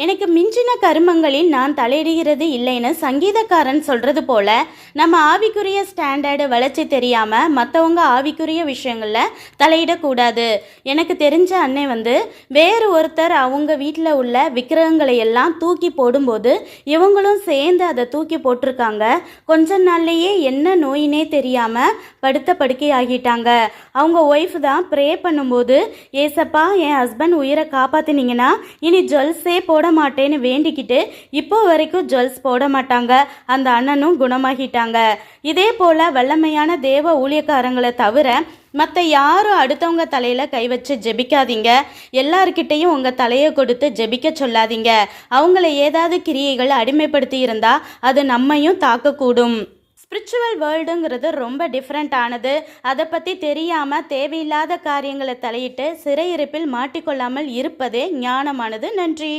எனக்கு மிஞ்சின கருமங்களில் நான் தலையிடுகிறது இல்லைன்னு சங்கீதக்காரன் சொல்கிறது போல நம்ம ஆவிக்குரிய ஸ்டாண்டர்டு வளர்ச்சி தெரியாமல் மற்றவங்க ஆவிக்குரிய விஷயங்களில் தலையிடக்கூடாது. எனக்கு தெரிஞ்ச அன்னை வேறு ஒருத்தர் அவங்க வீட்டில் உள்ள விக்கிரகங்களை எல்லாம் தூக்கி போடும்போது இவங்களும் சேர்ந்து அதை தூக்கி போட்டிருக்காங்க. கொஞ்ச நாள்லேயே என்ன நோயினே தெரியாமல் படுத்த படுக்கை ஆகிட்டாங்க. அவங்க ஒய்ஃப் தான் ப்ரே பண்ணும்போது, ஏசப்பா என் ஹஸ்பண்ட் உயிரை காப்பாற்றினீங்கன்னா இனி ஜுவல்ஸே போட மாட்டேன்னு வேண்டிக்கிட்டு இப்போ வரைக்கும் ஜுவல்ஸ் போட மாட்டாங்க. அந்த அண்ணனும் குணமாகிட்டாங்க. இதே போல வல்லமையான தேவ ஊழியக்காரங்களை தவிர மற்ற யாரும் அடுத்தவங்க தலையில் கை வச்சு ஜெபிக்காதீங்க. எல்லார்கிட்டையும் உங்கள் தலையை கொடுத்து ஜெபிக்க சொல்லாதீங்க. அவங்கள ஏதாவது கிரியைகள் அடிமைப்படுத்தி இருந்தால் அது நம்மையும் தாக்கக்கூடும். ஸ்பிரிச்சுவல் வேர்ல்டுங்கிறது ரொம்ப டிஃப்ரெண்ட் ஆனது. அதை பற்றி தெரியாமல் தேவையில்லாத காரியங்களை தலையிட்டு சிறையிருப்பில் மாட்டிக்கொள்ளாமல் இருப்பதே ஞானமானது. நன்றி.